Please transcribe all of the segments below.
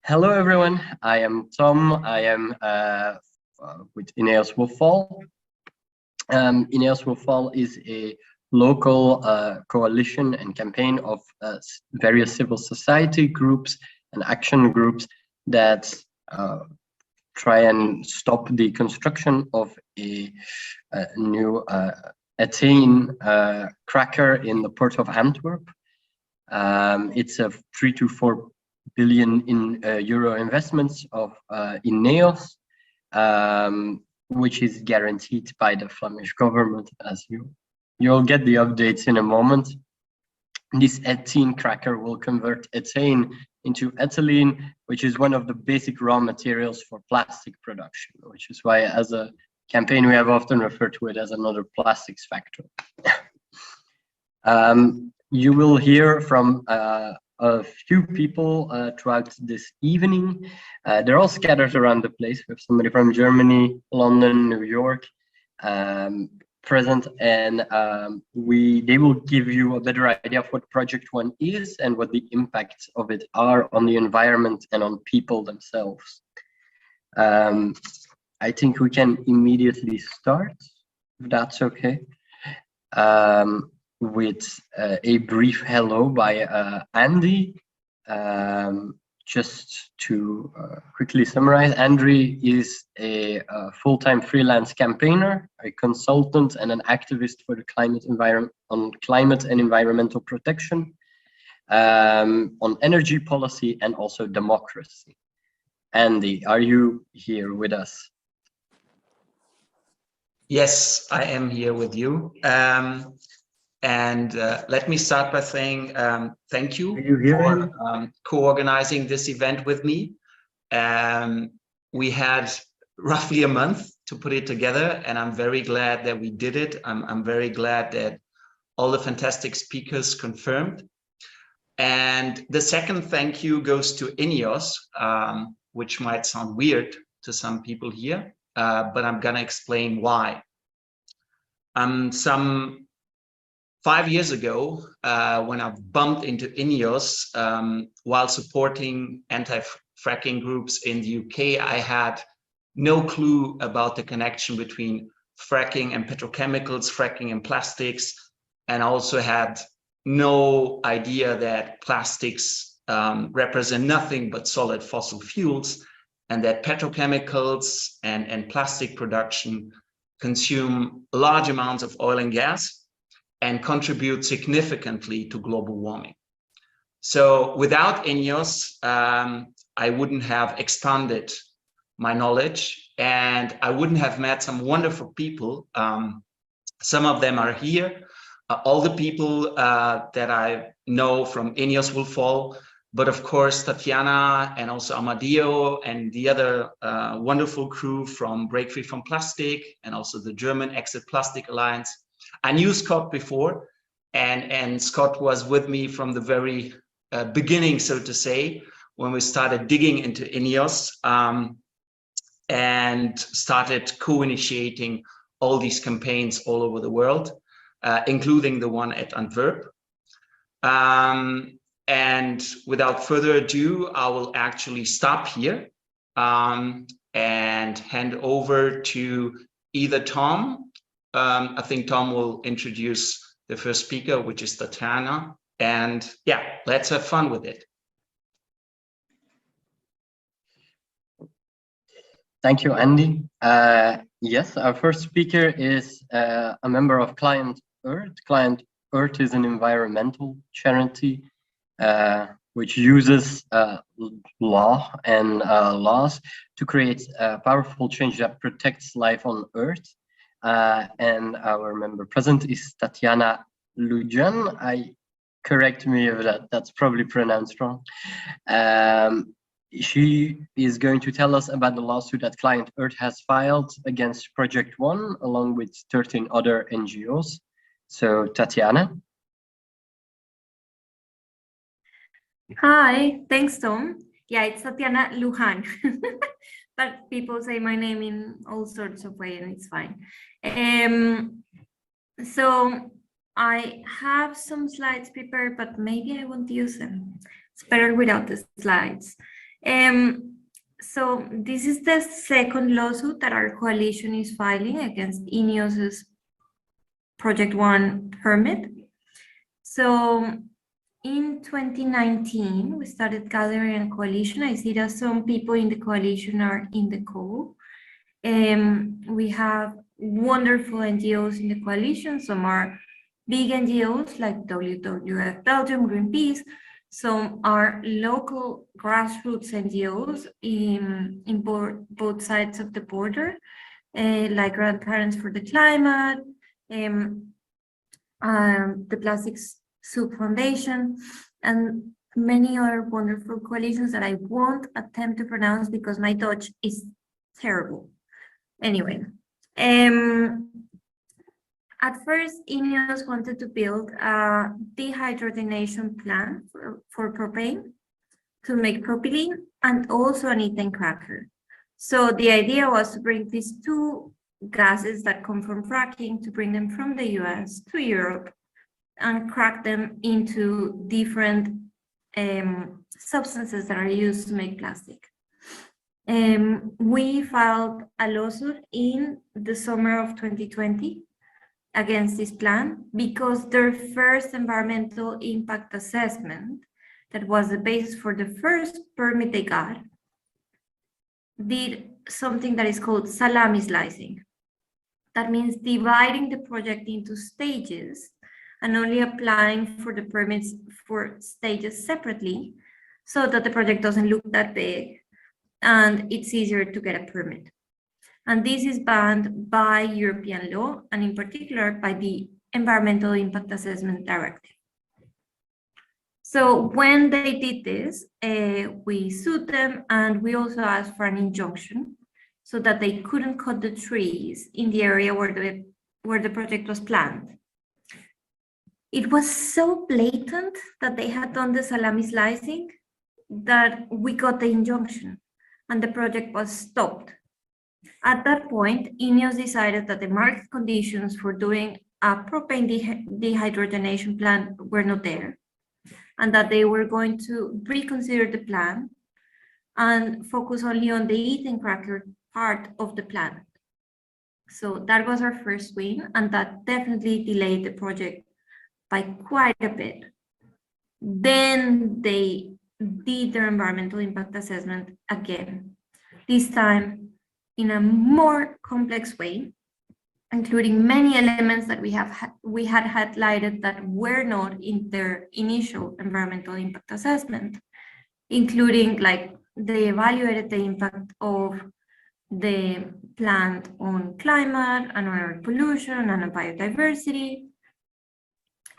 Hello, everyone. I am Tom. I am with Ineos will Fall. Ineos will Fall is a local coalition and campaign of various civil society groups and action groups that try and stop the construction of a new ethane cracker in the port of Antwerp. It's a 3 to 4 billion euro investments of Ineos, which is guaranteed by the Flemish government, as you'll get the updates in a moment. This ethane cracker will convert ethane into ethylene, which is one of the basic raw materials for plastic production, which is why as a campaign we have often referred to it as another plastics factory. You will hear from a few people throughout this evening. They're all scattered around the place. We have somebody from Germany, London, New York present, and they will give you a better idea of what Project One is and what the impacts of it are on the environment and on people themselves. I think we can immediately start, if that's okay. With a brief hello by Andy. Just to quickly summarize, Andy is a full-time freelance campaigner, a consultant, and an activist for the climate and environmental protection, on energy policy and also democracy. Andy, are you here with us? Yes, I am here with you. Let me start by saying thank you for co-organizing this event with me. We had roughly a month to put it together, and I'm very glad that we did it. I'm very glad that all the fantastic speakers confirmed. And the second thank you goes to Ineos, which might sound weird to some people here, but I'm gonna explain why. Some 5 years ago, when I bumped into Ineos while supporting anti-fracking groups in the UK, I had no clue about the connection between fracking and petrochemicals, fracking and plastics, and also had no idea that plastics represent nothing but solid fossil fuels, and that petrochemicals and plastic production consume large amounts of oil and gas and contribute significantly to global warming. So without Ineos, I wouldn't have expanded my knowledge, and I wouldn't have met some wonderful people. Some of them are here, all the people that I know from Ineos will fall, but of course Tatiana and also Amadeo and the other wonderful crew from Break Free from Plastic and also the German Exit Plastic Alliance. I knew Scott before, and Scott was with me from the very beginning, so to say, when we started digging into Ineos and started co-initiating all these campaigns all over the world, including the one at Antwerp. And without further ado, I will actually stop here and hand over to either Tom. I think Tom will introduce the first speaker, which is Tatiana. And yeah, let's have fun with it. Thank you, Andy. Yes, our first speaker is a member of Client Earth. Client Earth is an environmental charity which uses law and laws to create powerful change that protects life on Earth. And our member present is Tatiana Lujan. Correct me if that's probably pronounced wrong. She is going to tell us about the lawsuit that Client Earth has filed against Project One, along with 13 other NGOs. So, Tatiana. Hi, thanks, Tom. Yeah, it's Tatiana Lujan. But people say my name in all sorts of ways, and it's fine. So I have some slides prepared, but maybe I won't use them. It's better without the slides. So this is the second lawsuit that our coalition is filing against Ineos's Project One permit. So in 2019, we started gathering a coalition. I see that some people in the coalition are in the call. We have wonderful NGOs in the coalition. Some are big NGOs like WWF Belgium, Greenpeace. Some are local grassroots NGOs in both sides of the border, like Grandparents for the Climate, the Plastics Soup Foundation, and many other wonderful coalitions that I won't attempt to pronounce because my Dutch is terrible. Anyway, at first, Ineos wanted to build a dehydrogenation plant for propane to make propylene and also an ethane cracker. So the idea was to bring these two gases that come from fracking, to bring them from the US to Europe and crack them into different substances that are used to make plastic. We filed a lawsuit in the summer of 2020 against this plan because their first environmental impact assessment, that was the basis for the first permit they got, did something that is called salami slicing. That means dividing the project into stages and only applying for the permits for stages separately so that the project doesn't look that big and it's easier to get a permit. And this is banned by European law and in particular by the Environmental Impact Assessment Directive. So when they did this, we sued them and we also asked for an injunction so that they couldn't cut the trees in the area where the project was planned. It was so blatant that they had done the salami slicing that we got the injunction and the project was stopped. At that point, Ineos decided that the market conditions for doing a propane dehydrogenation plant were not there, and that they were going to reconsider the plan and focus only on the ethane cracker part of the plant. So that was our first win, and that definitely delayed the project by quite a bit. Then they did their environmental impact assessment again, this time in a more complex way, including many elements that we had highlighted that were not in their initial environmental impact assessment, including like they evaluated the impact of the plant on climate and on air pollution and on biodiversity,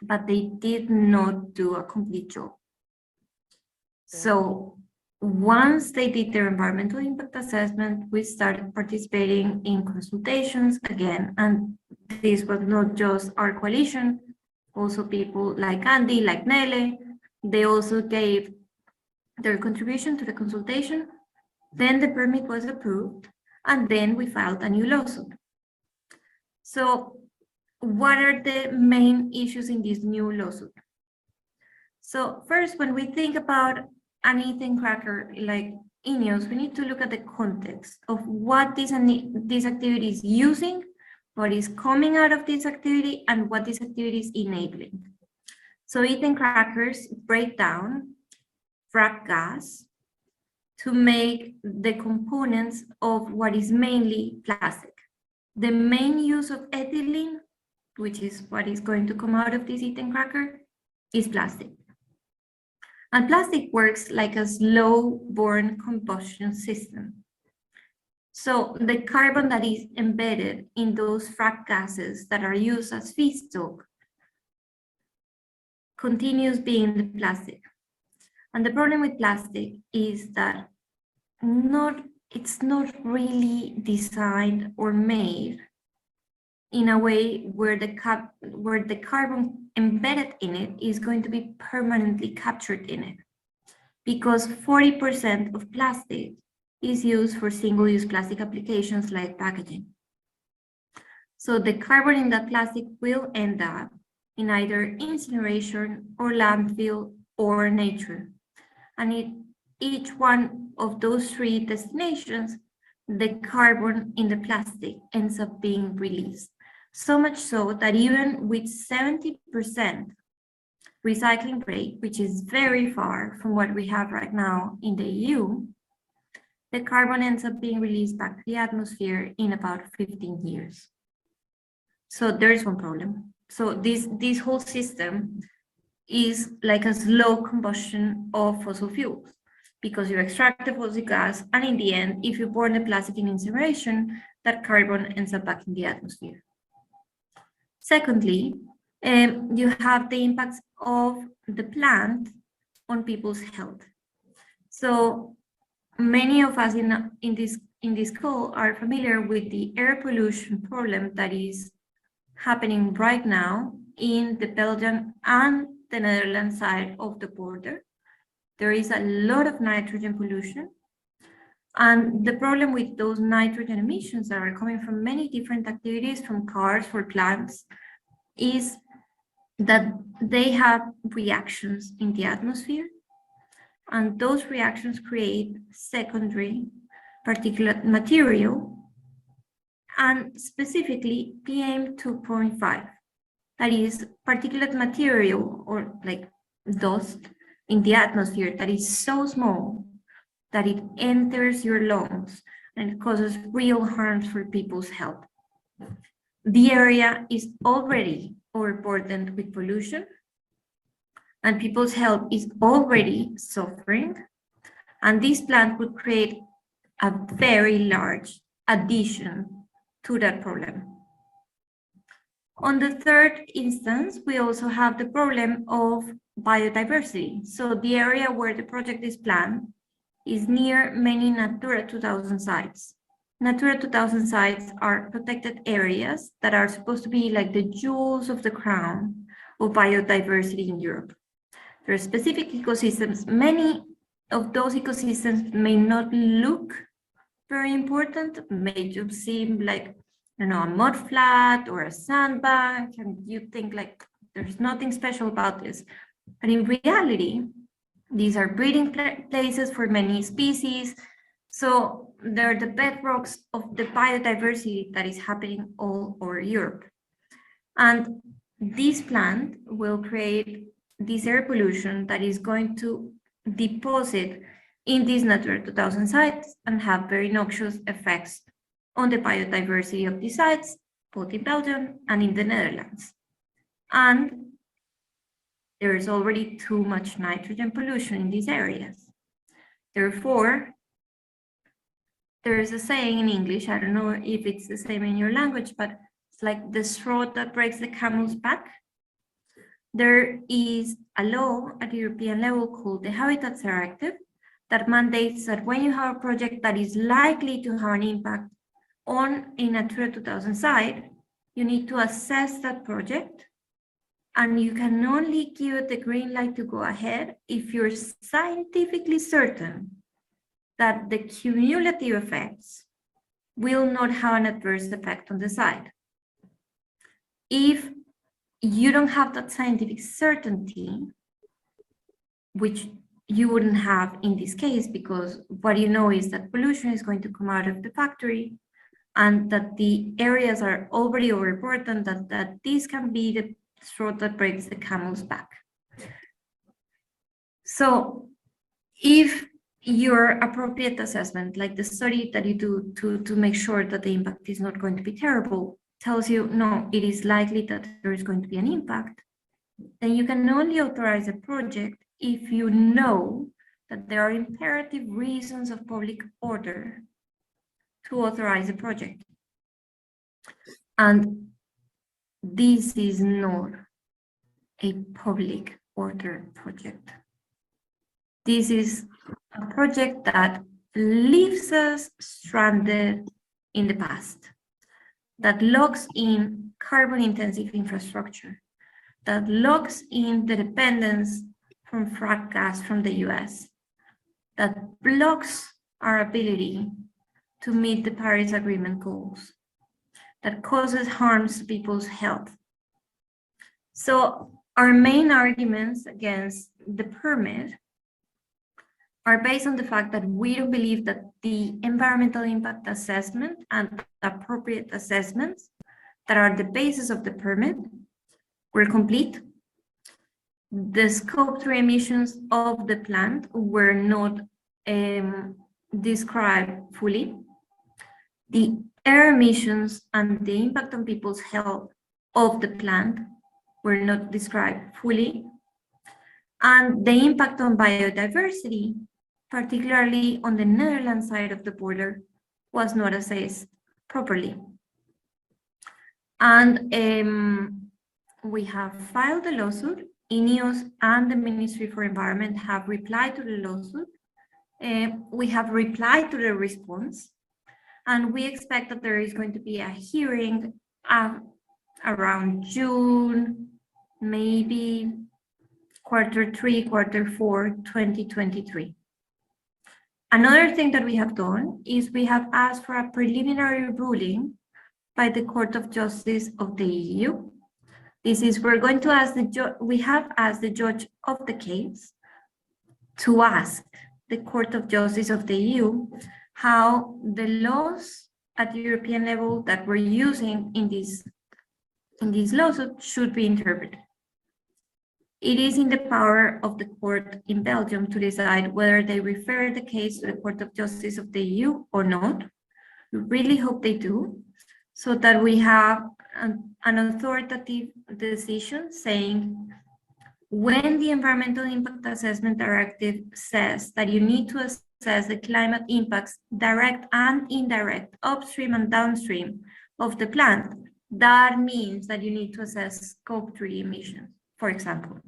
but they did not do a complete job. So once they did their environmental impact assessment, we started participating in consultations again. And this was not just our coalition, also people like Andy, like Nele, they also gave their contribution to the consultation. Then the permit was approved, and then we filed a new lawsuit. So what are the main issues in this new lawsuit? So first, when we think about an ethane cracker like Ineos, we need to look at the context of what this activity is using, what is coming out of this activity, and what this activity is enabling. So ethane crackers break down frack gas to make the components of what is mainly plastic. The main use of ethylene, which is what is going to come out of this ethane cracker, is plastic. And plastic works like a slow-burn combustion system. So the carbon that is embedded in those frack gases that are used as feedstock continues being the plastic. And the problem with plastic is that it's not really designed or made in a way where the carbon embedded in it is going to be permanently captured in it, because 40% of plastic is used for single-use plastic applications like packaging. So the carbon in that plastic will end up in either incineration or landfill or nature. And each one of those three destinations, the carbon in the plastic ends up being released. So much so that even with 70% recycling rate, which is very far from what we have right now in the EU, the carbon ends up being released back to the atmosphere in about 15 years. So there is one problem. So this whole system is like a slow combustion of fossil fuels, because you extract the fossil gas, and in the end, if you burn the plastic in incineration, that carbon ends up back in the atmosphere. Secondly, you have the impacts of the plant on people's health. So many of us in this call are familiar with the air pollution problem that is happening right now in the Belgian and the Netherlands side of the border. There is a lot of nitrogen pollution. And the problem with those nitrogen emissions that are coming from many different activities, from cars, for plants, is that they have reactions in the atmosphere. And those reactions create secondary particulate material, and specifically PM2.5. That is particulate material, or like dust in the atmosphere, that is so small that it enters your lungs and it causes real harms for people's health. The area is already overburdened with pollution, and people's health is already suffering, and this plant would create a very large addition to that problem. On the third instance, we also have the problem of biodiversity. So the area where the project is planned is near many Natura 2000 sites. Natura 2000 sites are protected areas that are supposed to be like the jewels of the crown of biodiversity in Europe. There are specific ecosystems. Many of those ecosystems may not look very important, may just seem like, a mud flat or a sandbank, and you think like there's nothing special about this. But in reality, these are breeding places for many species. So they're the bedrocks of the biodiversity that is happening all over Europe. And this plant will create this air pollution that is going to deposit in these Natura 2000 sites and have very noxious effects on the biodiversity of these sites, both in Belgium and in the Netherlands. And there is already too much nitrogen pollution in these areas. Therefore, there is a saying in English, I don't know if it's the same in your language, but it's like the straw that breaks the camel's back. There is a law at the European level called the Habitats Directive that mandates that when you have a project that is likely to have an impact on a Natura 2000 site, you need to assess that project, and you can only give it the green light to go ahead if you're scientifically certain that the cumulative effects will not have an adverse effect on the site. If you don't have that scientific certainty, which you wouldn't have in this case, because what you know is that pollution is going to come out of the factory, and that the areas are already overburdened, that this can be the straw that breaks the camel's back. So if your appropriate assessment, like the study that you do to make sure that the impact is not going to be terrible, tells you, no, it is likely that there is going to be an impact, then you can only authorize a project if you know that there are imperative reasons of public order to authorize a project. And this is not a public order project. This is a project that leaves us stranded in the past, that locks in carbon-intensive infrastructure, that locks in the dependence from frack gas from the US, that blocks our ability to meet the Paris Agreement goals, that causes harms to people's health. So our main arguments against the permit are based on the fact that we don't believe that the environmental impact assessment and appropriate assessments that are the basis of the permit were complete. The scope 3 emissions of the plant were not described fully. The air emissions and the impact on people's health of the plant were not described fully. And the impact on biodiversity, particularly on the Netherlands side of the border, was not assessed properly. And we have filed a lawsuit. Ineos and the Ministry for Environment have replied to the lawsuit. We have replied to the response, and we expect that there is going to be a hearing around June, maybe Q3, Q4, 2023. Another thing that we have done is we have asked for a preliminary ruling by the Court of Justice of the EU. This is, we're going to ask we have asked the judge of the case to ask the Court of Justice of the EU how the laws at the European level that we're using in this lawsuit should be interpreted. It is in the power of the court in Belgium to decide whether they refer the case to the Court of Justice of the EU or not. We really hope they do, so that we have an authoritative decision saying when the Environmental Impact Assessment Directive says that you need to assess the climate impacts, direct and indirect, upstream and downstream of the plant, that means that you need to assess scope 3 emissions, for example.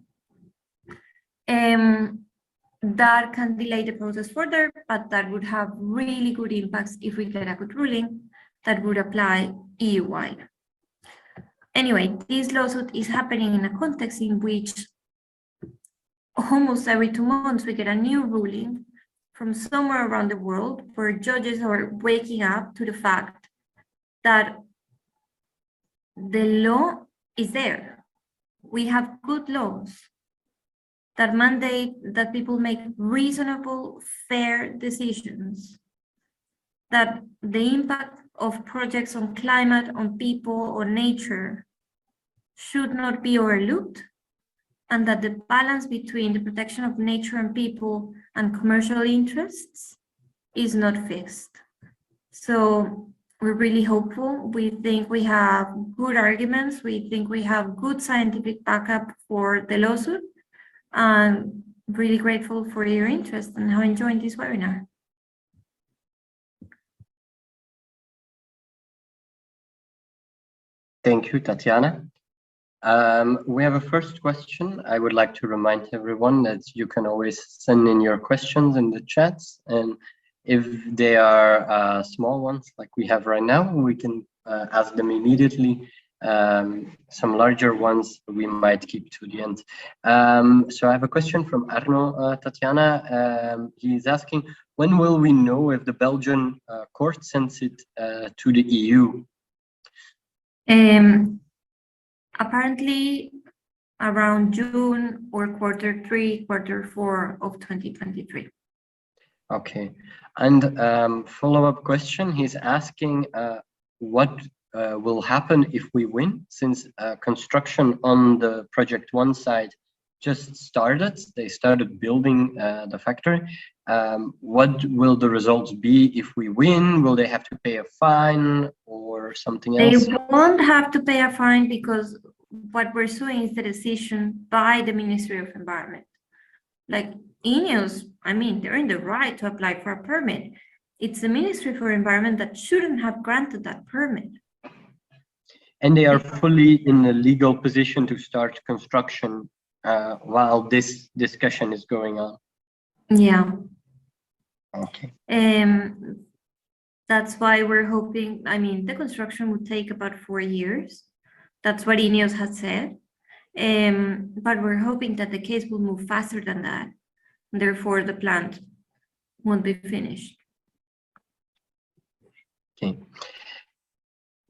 That can delay the process further, but that would have really good impacts if we get a good ruling that would apply EU-wide. Anyway, this lawsuit is happening in a context in which almost every 2 months we get a new ruling from somewhere around the world where judges are waking up to the fact that the law is there. We have good laws that mandate that people make reasonable, fair decisions, that the impact of projects on climate, on people, on nature should not be overlooked, and that the balance between the protection of nature and people and commercial interests is not fixed. So we're really hopeful. We think we have good arguments. We think we have good scientific backup for the lawsuit, and really grateful for your interest and how enjoying this webinar. Thank you, Tatiana. We have a first question. I would like to remind everyone that you can always send in your questions in the chats, and if they are small ones like we have right now, we can ask them immediately. Some larger ones we might keep to the end. So I have a question from Arno, Tatiana. He's asking, when will we know if the Belgian court sends it to the EU? Apparently around June or Q3, Q4 of 2023. Okay, and follow-up question, he's asking what will happen if we win, since construction on the project 1 side just started. They started building the factory. What will the results be if we win? Will they have to pay a fine or something else? They won't have to pay a fine, because what we're suing is the decision by the Ministry of Environment. Like Ineos, I mean, they're in the right to apply for a permit. It's the Ministry for Environment that shouldn't have granted that permit. And they are fully in a legal position to start construction while this discussion is going on. Yeah. Okay. That's why we're hoping, I mean, the construction would take about 4 years. That's what Ineos had said. But we're hoping that the case will move faster than that. Therefore, the plant won't be finished. Okay.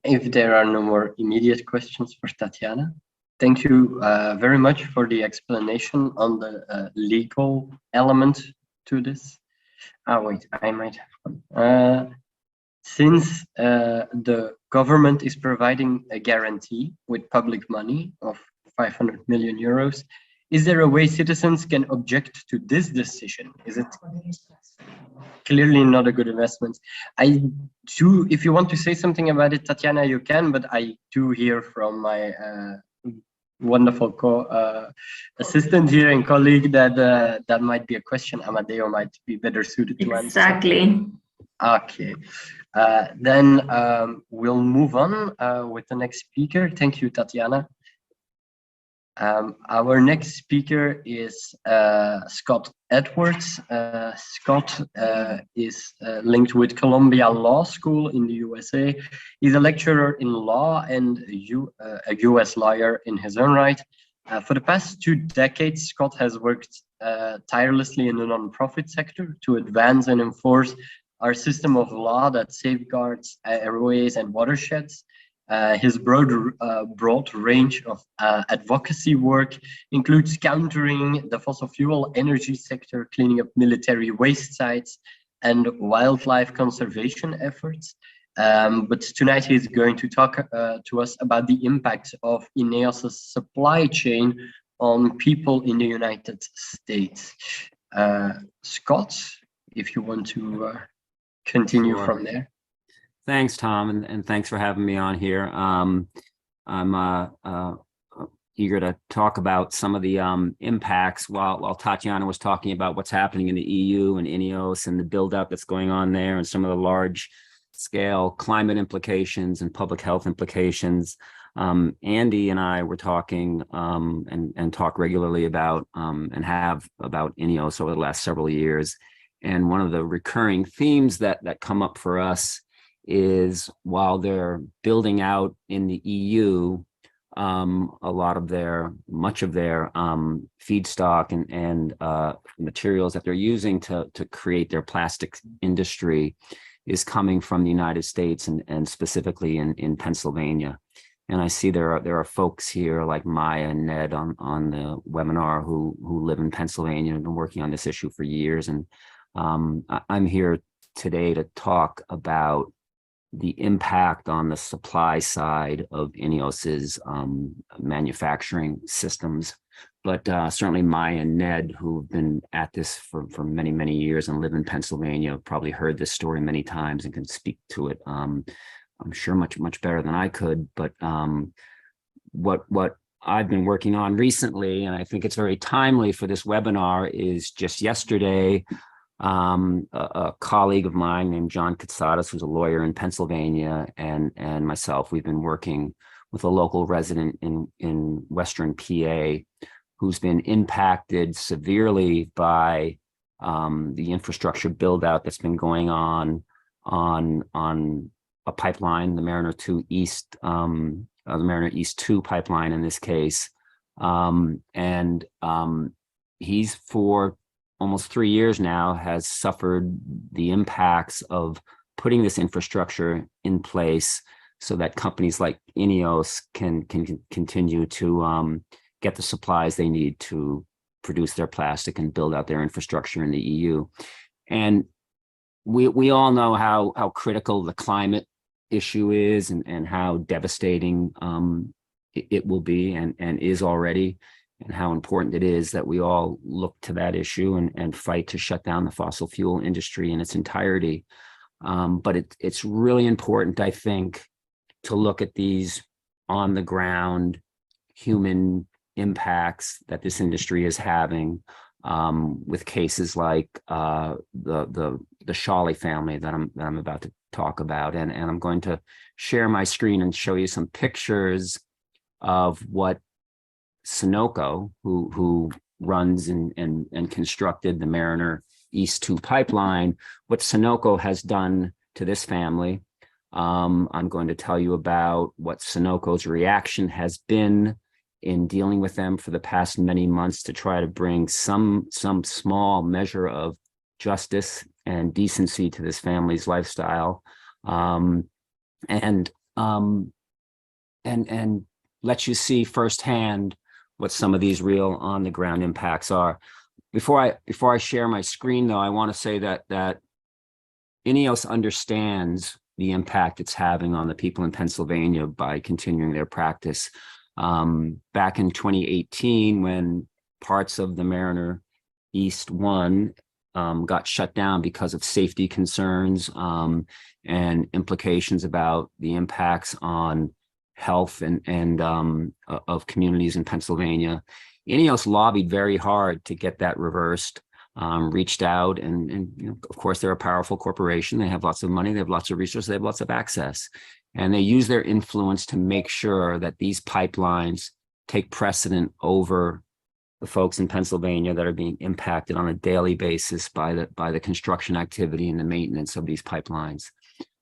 If there are no more immediate questions for Tatiana, thank you very much for the explanation on the legal element to this? Wait, I might have one. Since the government is providing a guarantee with public money of 500 million euros, is there a way citizens can object to this decision? Is it clearly not a good investment? I do, if you want to say something about it, Tatiana, you can, but I do hear from my wonderful assistant here and colleague that that might be a question Amadeo might be better suited to answer. Exactly. Okay, then we'll move on with the next speaker. Thank you, Tatiana. Our next speaker is Scott Edwards. Scott is linked with Columbia Law School in the USA. He's a lecturer in law and a US lawyer in his own right. For the past 2 decades, Scott has worked tirelessly in the nonprofit sector to advance and enforce our system of law that safeguards airways and watersheds. His broad range of advocacy work includes countering the fossil fuel energy sector, cleaning up military waste sites, and wildlife conservation efforts. But tonight he's going to talk to us about the impact of Ineos' supply chain on people in the United States. Scott, if you want to continue from there. Thanks, Tom, and thanks for having me on here. I'm eager to talk about some of the impacts while Tatiana was talking about what's happening in the EU and Ineos and the buildup that's going on there and some of the large-scale climate implications and public health implications. Andy and I were talking and talk regularly about and have about Ineos over the last several years. And one of the recurring themes that come up for us is while they're building out in the EU, much of their feedstock and materials that they're using to create their plastic industry is coming from the United States and specifically in Pennsylvania. And I see there are folks here like Maya and Ned on the webinar who live in Pennsylvania and been working on this issue for years. And I'm here today to talk about the impact on the supply side of Ineos's manufacturing systems. But certainly Maya and Ned, who've been at this for many, many years and live in Pennsylvania, probably heard this story many times and can speak to it, I'm sure much better than I could. But what I've been working on recently, and I think it's very timely for this webinar, is just yesterday, a colleague of mine named John Katsadas, who's a lawyer in Pennsylvania, and myself, we've been working with a local resident in Western PA who's been impacted severely by the infrastructure build out that's been going on a pipeline, the Mariner 2 East, the Mariner East 2 pipeline in this case. He's for almost 3 years now has suffered the impacts of putting this infrastructure in place so that companies like Ineos can continue to get the supplies they need to produce their plastic and build out their infrastructure in the EU. And we all know how critical the climate issue is and how devastating it will be and is already, and how important it is that we all look to that issue and fight to shut down the fossil fuel industry in its entirety. But it's really important, I think, to look at these on the ground human impacts that this industry is having, with cases like the Shawley family that I'm about to talk about. And I'm going to share my screen and show you some pictures of what Sunoco, who runs and constructed the Mariner East 2 pipeline, what Sunoco has done to this family. I'm going to tell you about what Sunoco's reaction has been in dealing with them for the past many months to try to bring some small measure of justice and decency to this family's lifestyle, and let you see firsthand what some of these real on the ground impacts are. before I share my screen, though, I want to say that Ineos understands the impact it's having on the people in Pennsylvania by continuing their practice. Back in 2018, when parts of the Mariner East 1 got shut down because of safety concerns and implications about the impacts on health and of communities in Pennsylvania, Ineos lobbied very hard to get that reversed. Reached out, and you know, of course, they're a powerful corporation. They have lots of money, they have lots of resources, they have lots of access, and they use their influence to make sure that these pipelines take precedent over the folks in Pennsylvania that are being impacted on a daily basis by the construction activity and the maintenance of these pipelines.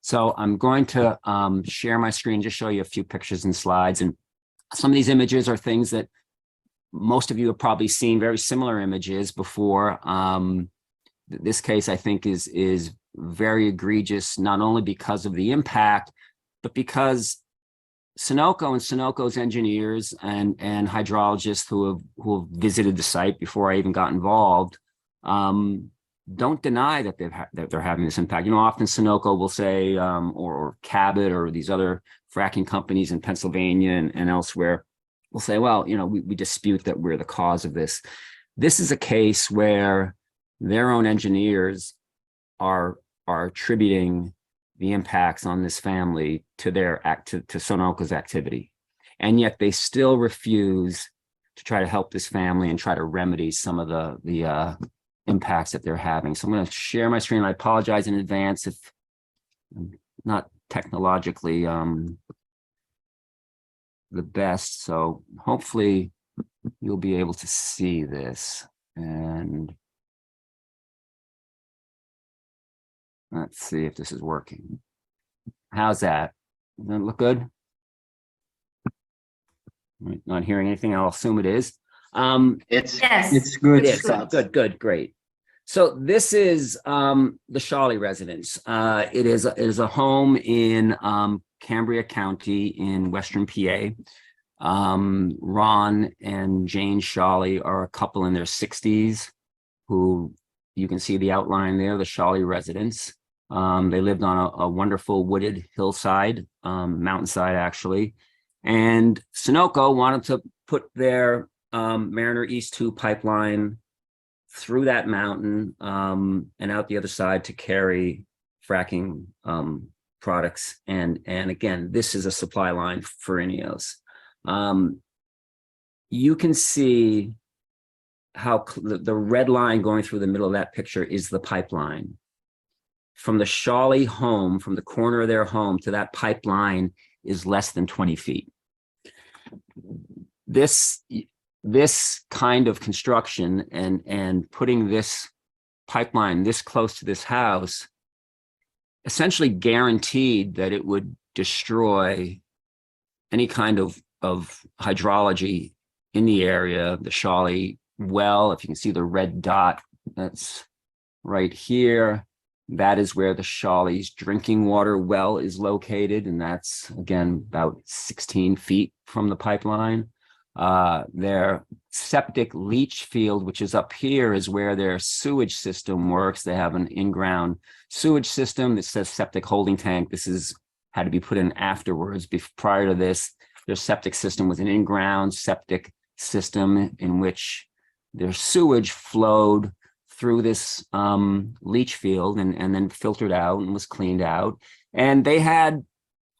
So I'm going to share my screen, just show you a few pictures and slides, and some of these images are things that most of you have probably seen very similar images before. This case, I think, is very egregious, not only because of the impact, but because Sunoco and Sunoco's engineers and hydrologists who have visited the site before I even got involved don't deny that they're having this impact. You know, often Sunoco will say, or Cabot or these other fracking companies in Pennsylvania and elsewhere, will say, well, you know, we dispute that we're the cause of this. This is a case where their own engineers are attributing the impacts on this family to to Sunoco's activity, and yet they still refuse to try to help this family and try to remedy some of the impacts that they're having. So I'm going to share my screen. I apologize in advance if I'm not technologically the best, so hopefully you'll be able to see this. And let's see if this is working. How's that? Does that look good? Not hearing anything. I'll assume it is. It's good. It is. Good, great. So this is the Shawley residence. It is a home in Cambria County in Western PA. Ron and Jane Shawley are a couple in their 60s who, you can see the outline there, the Shawley residence. They lived on a wonderful wooded hillside, mountainside actually. And Sunoco wanted to put their Mariner East 2 pipeline through that mountain and out the other side to carry fracking products. And again, this is a supply line for Ineos. You can see how the red line going through the middle of that picture is the pipeline. From the Shawley home, from the corner of their home to that pipeline is less than 20 feet. This kind of construction and putting this pipeline this close to this house essentially guaranteed that it would destroy any kind of hydrology in the area. The Shawley well, if you can see the red dot, that's right here. That is where the Shawley's drinking water well is located, and that's, again, about 16 feet from the pipeline. Their septic leach field, which is up here, is where their sewage system works. They have an in-ground sewage system that says septic holding tank. This had to be put in afterwards. Prior to this, their septic system was an in-ground septic system in which their sewage flowed through this leach field and then filtered out and was cleaned out. And they had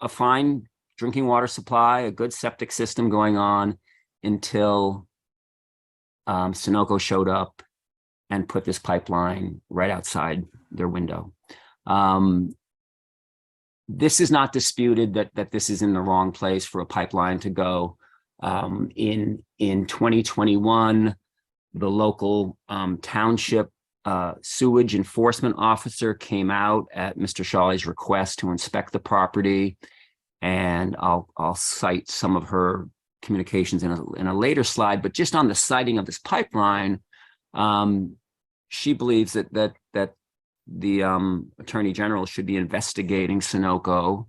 a fine drinking water supply, a good septic system going on until Sunoco showed up and put this pipeline right outside their window. This is not disputed that this is in the wrong place for a pipeline to go. In 2021, the local township sewage enforcement officer came out at Mr. Shawley's request to inspect the property, and I'll cite some of her communications in a later slide. But just on the siting of this pipeline, she believes that the Attorney General should be investigating Sunoco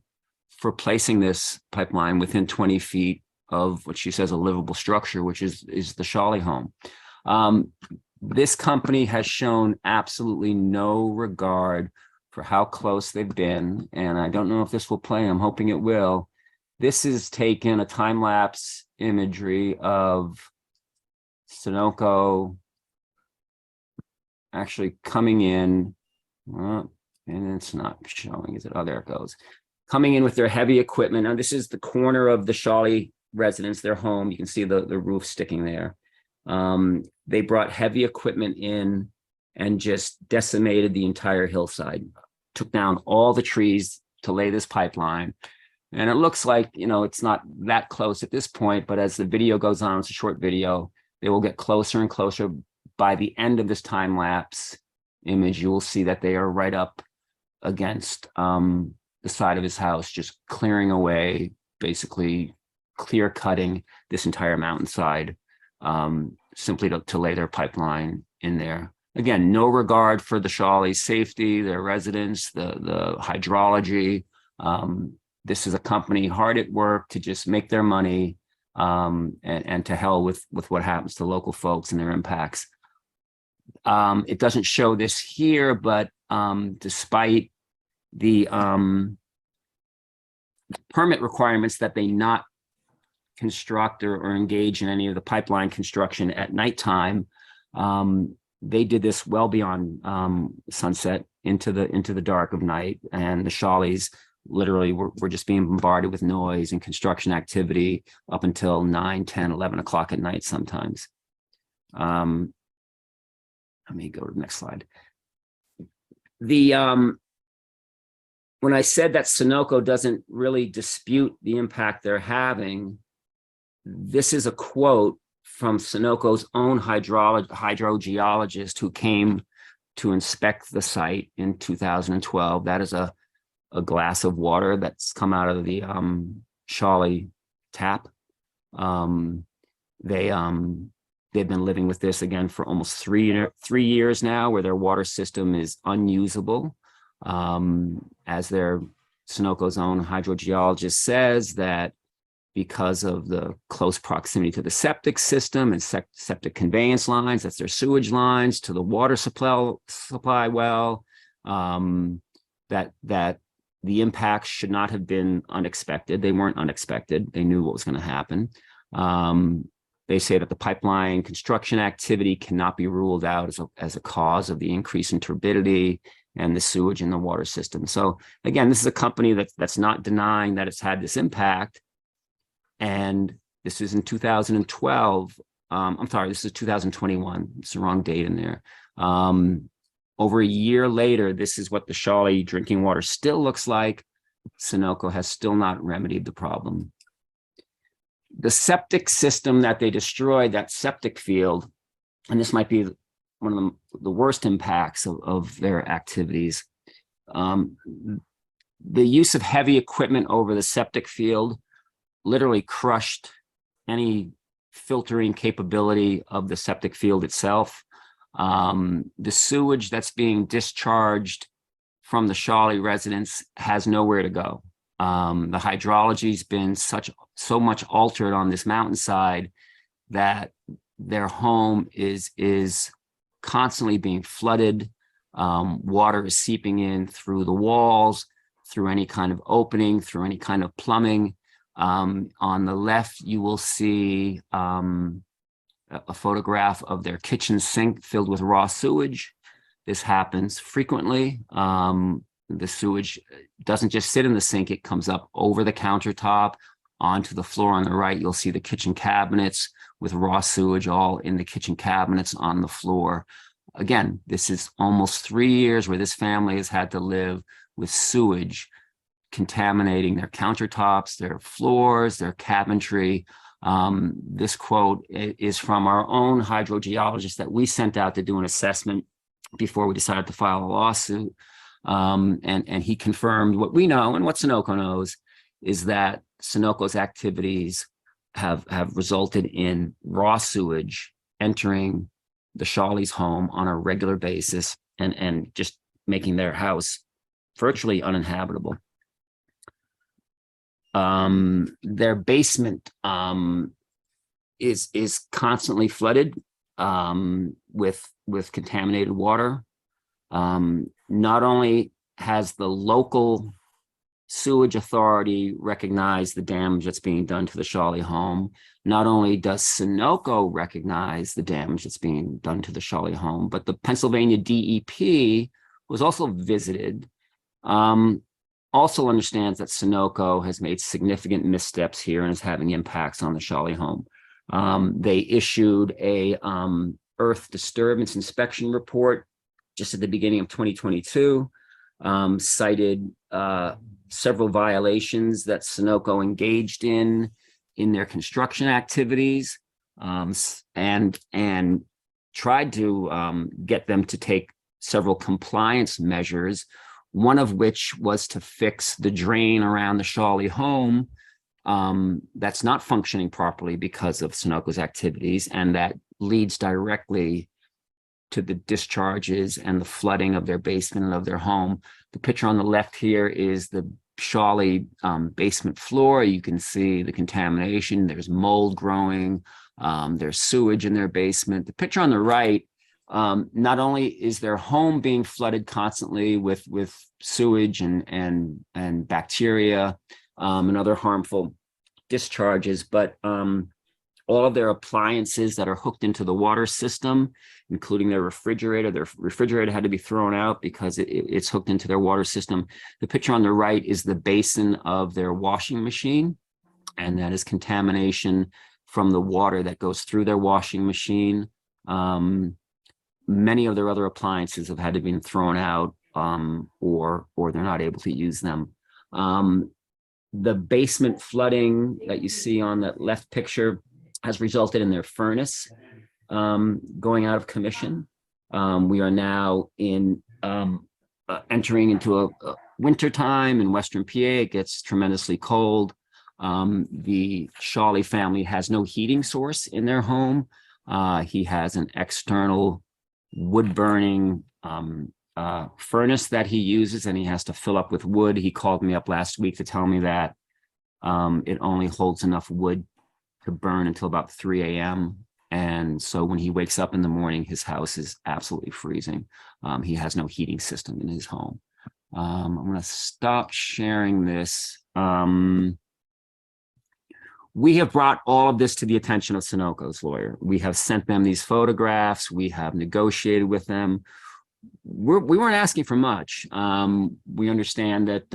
for placing this pipeline within 20 feet of what she says a livable structure, which is the Shawley home. This company has shown absolutely no regard for how close they've been. And I don't know if this will play. I'm hoping it will. This is taken a time-lapse imagery of Sunoco actually coming in. And it's not showing, is it? Oh, there it goes. Coming in with their heavy equipment. Now, this is the corner of the Shawley residence, their home. You can see the roof sticking there. They brought heavy equipment in and just decimated the entire hillside, took down all the trees to lay this pipeline. And it looks like, you know, it's not that close at this point, but as the video goes on, it's a short video, they will get closer and closer. By the end of this time lapse image, you will see that they are right up against the side of his house, just clearing away, basically clear cutting this entire mountainside, simply to lay their pipeline in there. Again, no regard for the Shawley's safety, their residents, the hydrology. This is a company hard at work to just make their money, and to hell with what happens to local folks and their impacts. It doesn't show this here, but despite the permit requirements that they not construct or engage in any of the pipeline construction at nighttime, they did this well beyond sunset into the dark of night, and the Shawleys literally were just being bombarded with noise and construction activity up until 9, 10, 11 o'clock at night sometimes. Let me go to the next slide. When I said that Sunoco doesn't really dispute the impact they're having, this is a quote from Sunoco's own hydrogeologist who came to inspect the site in 2012. That is a glass of water that's come out of the Shawley tap. They've been living with this again for almost three years now, where their water system is unusable. As their Sunoco's own hydrogeologist says, that because of the close proximity to the septic system and septic conveyance lines, that's their sewage lines, to the water supply well, that the impacts should not have been unexpected. They weren't unexpected. They knew what was going to happen. They say that the pipeline construction activity cannot be ruled out as a cause of the increase in turbidity and the sewage in the water system. So again, this is a company that's not denying that it's had this impact. And this is in 2012. I'm sorry, this is 2021. It's the wrong date in there. Over a year later, this is what the Shawley drinking water still looks like. Sunoco has still not remedied the problem. The septic system that they destroyed, that septic field, and this might be one of the worst impacts of their activities. The use of heavy equipment over the septic field literally crushed any filtering capability of the septic field itself. The sewage that's being discharged from the Shawley residence has nowhere to go. The hydrology's been so much altered on this mountainside that their home is constantly being flooded. Water is seeping in through the walls, through any kind of opening, through any kind of plumbing. On the left, you will see a photograph of their kitchen sink filled with raw sewage. This happens frequently. The sewage doesn't just sit in the sink, it comes up over the countertop onto the floor. On the right, you'll see the kitchen cabinets with raw sewage all in the kitchen cabinets on the floor. Again, this is almost 3 years where this family has had to live with sewage contaminating their countertops, their floors, their cabinetry. This quote is from our own hydrogeologist that we sent out to do an assessment before we decided to file a lawsuit. And he confirmed what we know and what Sunoco knows, is that Sunoco's activities have resulted in raw sewage entering the Shawley's home on a regular basis and just making their house virtually uninhabitable. Their basement is constantly flooded. with contaminated water. Not only has the local sewage authority recognized the damage that's being done to the Shawley home, not only does Sunoco recognize the damage that's being done to the Shawley home, but the Pennsylvania DEP was also visited, also understands that Sunoco has made significant missteps here and is having impacts on the Shawley home. They issued a earth disturbance inspection report just at the beginning of 2022, cited several violations that Sunoco engaged in their construction activities, and tried to get them to take several compliance measures, one of which was to fix the drain around the Shawley home that's not functioning properly because of Sunoco's activities, and that leads directly to the discharges and the flooding of their basement and of their home. The picture on the left here is the Shawley basement floor. You can see the contamination. There's mold growing. There's sewage in their basement. The picture on the right, not only is their home being flooded constantly with sewage and bacteria and other harmful discharges, but all of their appliances that are hooked into the water system, including their refrigerator had to be thrown out because it's hooked into their water system. The picture on the right is the basin of their washing machine, and that is contamination from the water that goes through their washing machine. Many of their other appliances have had to be thrown out, or they're not able to use them. The basement flooding that you see on that left picture has resulted in their furnace going out of commission. We are now entering into a winter time in Western PA. It gets tremendously cold. The Shawley family has no heating source in their home. He has an external wood burning furnace that he uses, and he has to fill up with wood. He called me up last week to tell me that it only holds enough wood to burn until about 3 a.m. And so when he wakes up in the morning, his house is absolutely freezing. He has no heating system in his home. I'm going to stop sharing this. We have brought all of this to the attention of Sunoco's lawyer. We have sent them these photographs. We have negotiated with them. We weren't asking for much. We understand that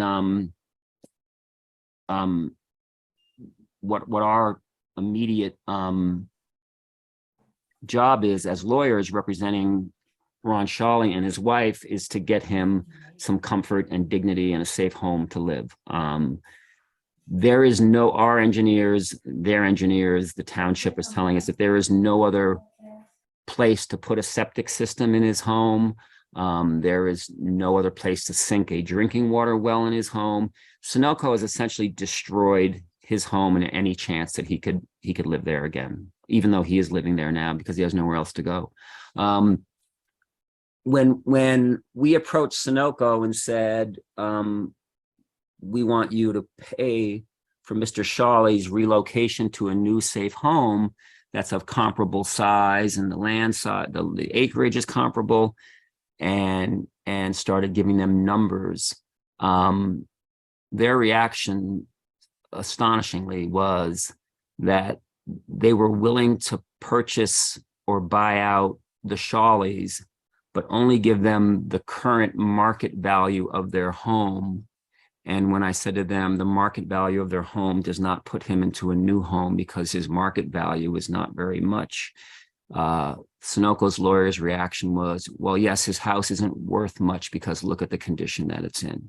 what our immediate job is as lawyers representing Ron Shawley and his wife is to get him some comfort and dignity and a safe home to live. There is no, our engineers, their engineers, the township is telling us that there is no other place to put a septic system in his home. There is no other place to sink a drinking water well in his home. Sunoco has essentially destroyed his home and any chance that he could live there again, even though he is living there now because he has nowhere else to go. When we approached Sunoco and said, we want you to pay for Mr. Shawley's relocation to a new safe home that's of comparable size and the land size, the acreage is comparable, and started giving them numbers, their reaction astonishingly was that they were willing to purchase or buy out the Shawleys, but only give them the current market value of their home. And when I said to them, the market value of their home does not put him into a new home because his market value is not very much. Sunoco's lawyer's reaction was, well, yes, his house isn't worth much because look at the condition that it's in.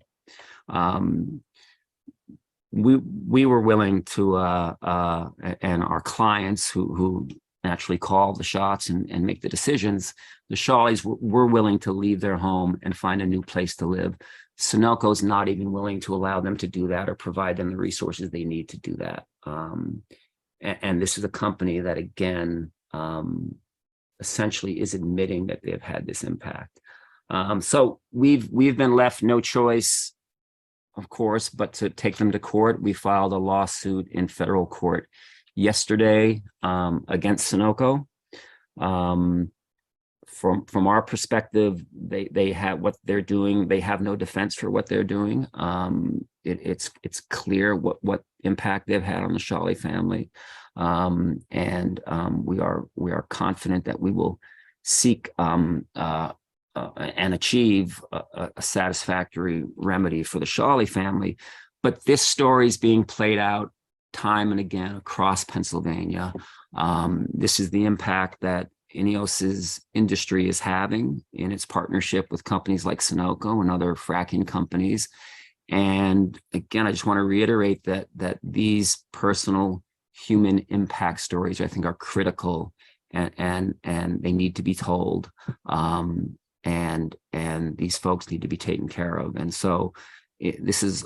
We were willing to, and our clients who naturally call the shots and make the decisions, the Shawleys were willing to leave their home and find a new place to live. Sunoco's not even willing to allow them to do that or provide them the resources they need to do that. And this is a company that, again, essentially is admitting that they've had this impact. So we've been left no choice, of course, but to take them to court. We filed a lawsuit in federal court yesterday against Sunoco. From our perspective, they have what they're doing. They have no defense for what they're doing. It's clear what impact they've had on the Shawley family, and we are confident that we will seek and achieve a satisfactory remedy for the Shawley family. But this story is being played out time and again across Pennsylvania. This is the impact that Ineos's industry is having in its partnership with companies like Sunoco and other fracking companies. And again, I just want to reiterate that these personal human impact stories, I think, are critical, and they need to be told. And these folks need to be taken care of. And so this is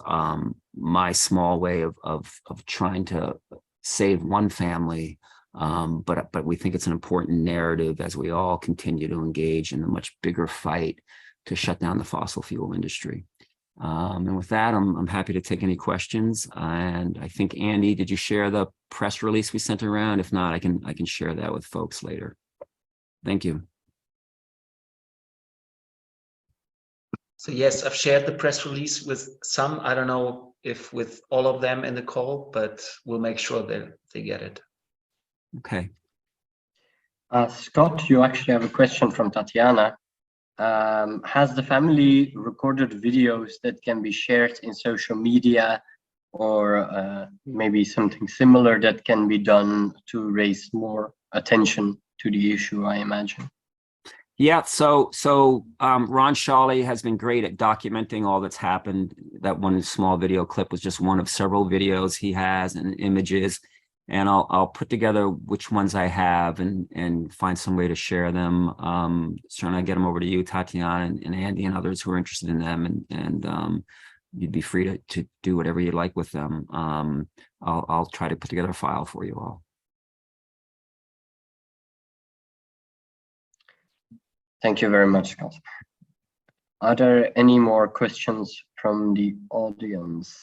my small way of trying to save one family. But we think it's an important narrative as we all continue to engage in a much bigger fight to shut down the fossil fuel industry. And with that, I'm happy to take any questions. And I think, Andy, did you share the press release we sent around? If not, I can share that with folks later. Thank you. So yes, I've shared the press release with some. I don't know if with all of them in the call, but we'll make sure that they get it. Okay. Scott, you actually have a question from Tatiana. Has the family recorded videos that can be shared in social media, or maybe something similar that can be done to raise more attention to the issue, I imagine? Yeah, so Ron Shawley has been great at documenting all that's happened. That one small video clip was just one of several videos he has and images. And I'll put together which ones I have and find some way to share them. Trying to get them over to you, Tatiana, and Andy, and others who are interested in them. And you'd be free to do whatever you like with them. I'll try to put together a file for you all. Thank you very much, Scott. Are there any more questions from the audience?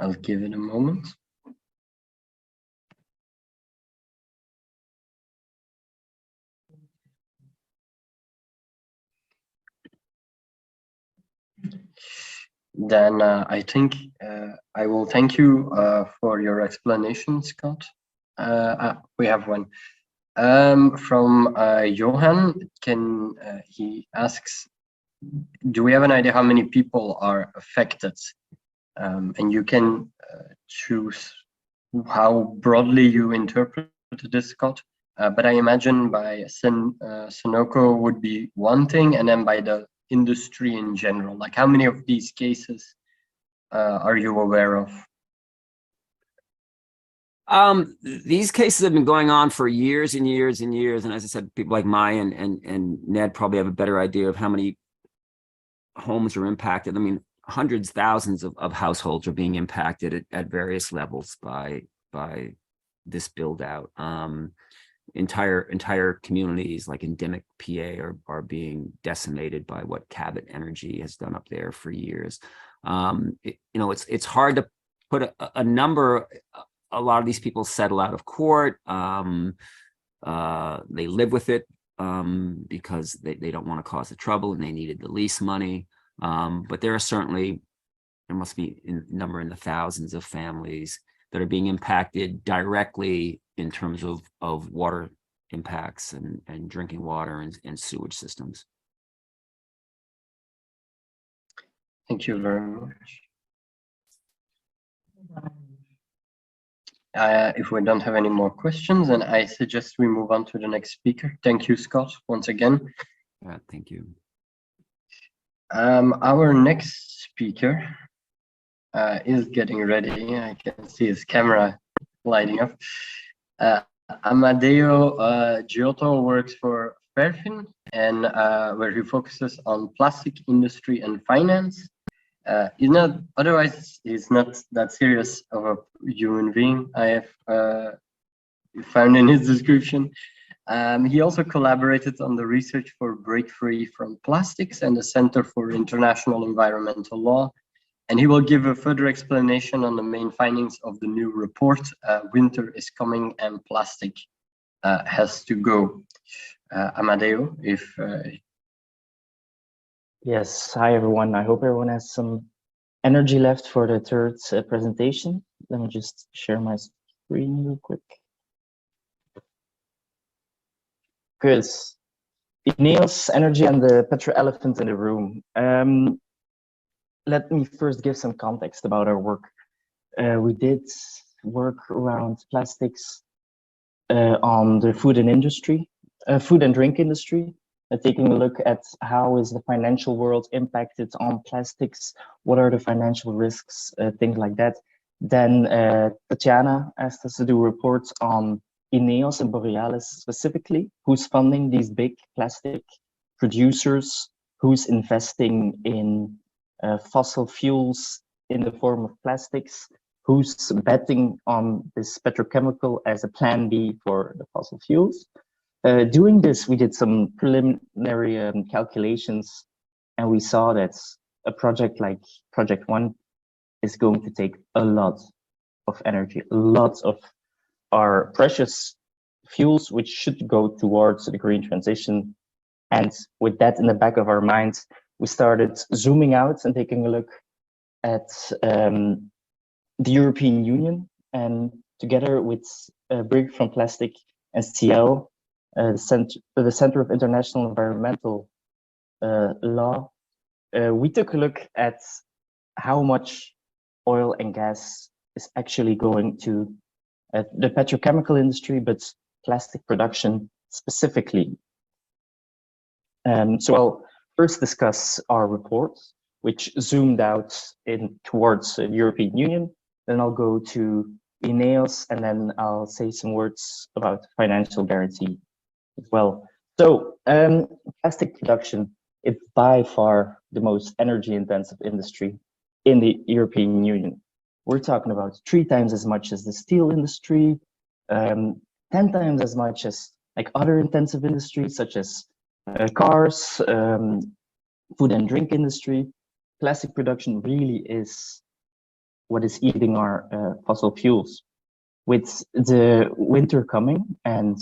I'll give it a moment. Then I think I will thank you for your explanation, Scott. We have one. From Johan, he asks, do we have an idea how many people are affected? And you can choose how broadly you interpret this, Scott. But I imagine by Sunoco would be one thing, and then by the industry in general. Like, how many of these cases are you aware of? These cases have been going on for years and years and years. And as I said, people like Maya and Ned probably have a better idea of how many homes are impacted. I mean, hundreds, thousands of households are being impacted at various levels by this build out. Entire communities like endemic PA are being decimated by what Cabot Energy has done up there for years. It's hard to put a number. A lot of these people settle out of court. They live with it because they don't want to cause the trouble and they needed the lease money. But there must be a number in the thousands of families that are being impacted directly in terms of water impacts and drinking water and sewage systems. Thank you very much. If we don't have any more questions, then I suggest we move on to the next speaker. Thank you, Scott, once again. Yeah, thank you. Our next speaker is getting ready. I can see his camera lighting up. Amadeo Giotto works for Fairfin, and where he focuses on plastic industry and finance. He's not that serious of a human being, I have found in his description. He also collaborated on the research for Break Free from Plastics and the Center for International Environmental Law, and he will give a further explanation on the main findings of the new report, Winter is Coming and Plastic. has to go. Amadeo, if Yes, hi everyone. I hope everyone has some energy left for the third presentation. Let me just share my screen real quick. Good. Ineos, energy, and the petro elephant in the room. Let me first give some context about our work. We did work around plastics on the food and drink industry, taking a look at how is the financial world impacted on plastics, what are the financial risks, things like that. Then Tatiana asked us to do reports on Ineos and Borealis specifically, who's funding these big plastic producers, who's investing in fossil fuels in the form of plastics, who's betting on this petrochemical as a plan B for the fossil fuels. Doing this, we did some preliminary calculations, and we saw that a project like Project One is going to take a lot of energy, lots of our precious fuels, which should go towards the green transition. And with that in the back of our minds, we started zooming out and taking a look at the European Union, and together with Brig from Plastic and CL, the Center of International Environmental Law, we took a look at how much oil and gas is actually going to the petrochemical industry, but plastic production specifically. So I'll first discuss our report, which zoomed out towards the European Union. Then I'll go to Ineos, and then I'll say some words about financial guarantee as well. So plastic production is by far the most energy intensive industry in the European Union. We're talking about 3 times as much as the steel industry, 10 times as much as like other intensive industries such as cars, food and drink industry. Plastic production really is what is eating our fossil fuels. With the winter coming, and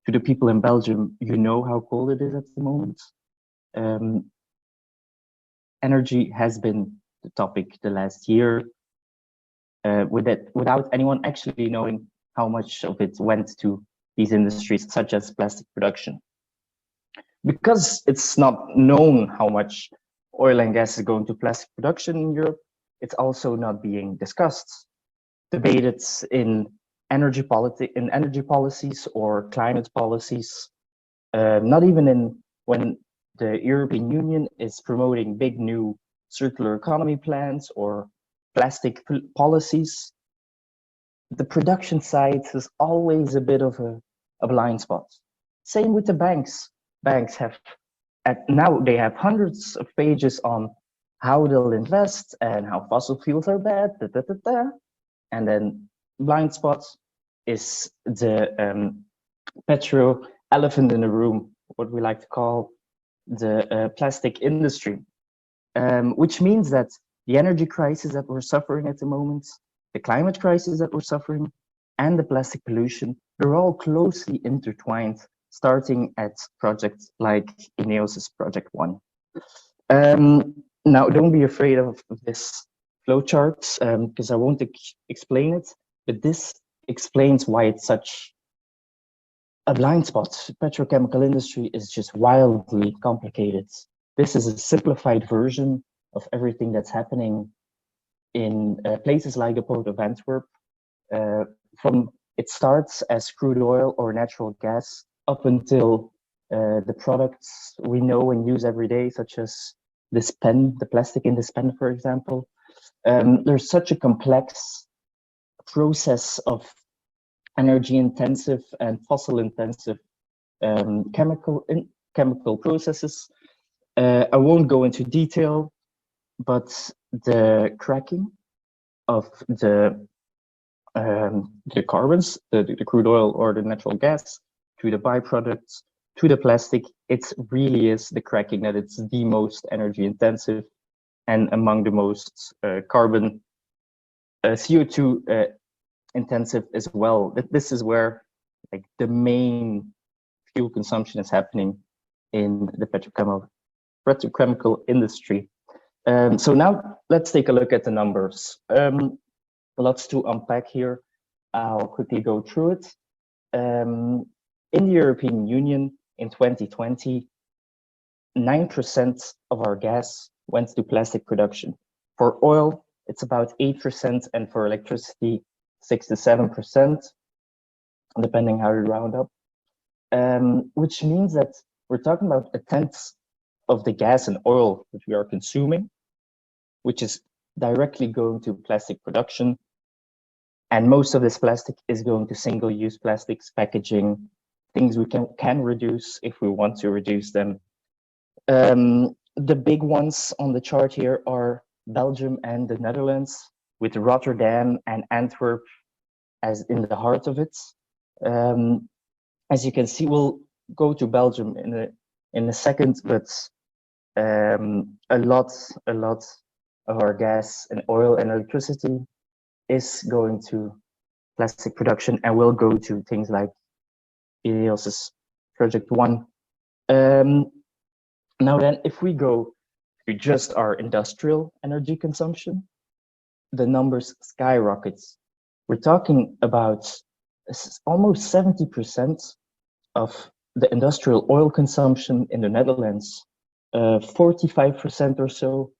to the people in Belgium, you know how cold it is at the moment. Energy has been the topic the last year, without anyone actually knowing how much of it went to these industries, such as plastic production. Because it's not known how much oil and gas is going to plastic production in Europe, it's also not being discussed, debated in energy policies or climate policies, not even when the European Union is promoting big new circular economy plans or plastic policies. The production side is always a bit of a blind spot. Same with the banks. Banks have, now they have hundreds of pages on how they'll invest and how fossil fuels are bad, and then blind spot is the petro elephant in the room, what we like to call the plastic industry, which means that the energy crisis that we're suffering at the moment, the climate crisis that we're suffering, and the plastic pollution, they're all closely intertwined, starting at projects like Ineos's Project One. Now, don't be afraid of this flowchart, because I won't explain it, but this explains why it's such a blind spot. Petrochemical industry is just wildly complicated. This is a simplified version of everything that's happening in places like the Port of Antwerp. It starts as crude oil or natural gas up until the products we know and use every day, such as this pen, the plastic in this pen, for example. There's such a complex process of energy intensive and fossil intensive chemical processes. I won't go into detail, but the cracking of the carbons, the crude oil or the natural gas, to the byproducts, to the plastic, it really is the cracking that it's the most energy intensive and among the most carbon CO2 intensive as well. This is where like the main fuel consumption is happening in the petrochemical industry. So now let's take a look at the numbers. Lots to unpack here. I'll quickly go through it. In the European Union in 2020, 9% of our gas went to plastic production. For oil, it's about 8%, and for electricity, 6 to 7%, depending how you round up. Which means that we're talking about a tenth of the gas and oil that we are consuming, which is directly going to plastic production. And most of this plastic is going to single-use plastics, packaging, things we can reduce if we want to reduce them. The big ones on the chart here are Belgium and the Netherlands, with Rotterdam and Antwerp as in the heart of it. As you can see, we'll go to Belgium in a second, but a lot of our gas and oil and electricity is going to plastic production and will go to things like Ineos' Project One. Now then, if we go to just our industrial energy consumption, the numbers skyrockets. We're talking about almost 70% of the industrial oil consumption in the Netherlands, 45% or so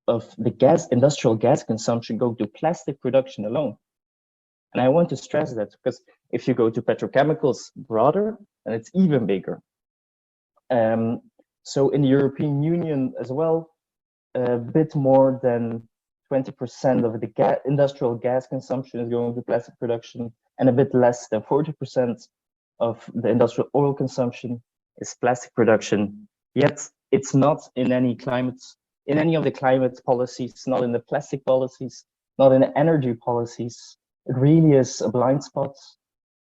of the industrial gas consumption go to plastic production alone. And I want to stress that because if you go to petrochemicals broader, then it's even bigger. So in the European Union as well, a bit more than 20% of the industrial gas consumption is going to plastic production, and a bit less than 40% of the industrial oil consumption is plastic production. Yet it's not in any of the climate policies, not in the plastic policies, not in the energy policies. It really is a blind spot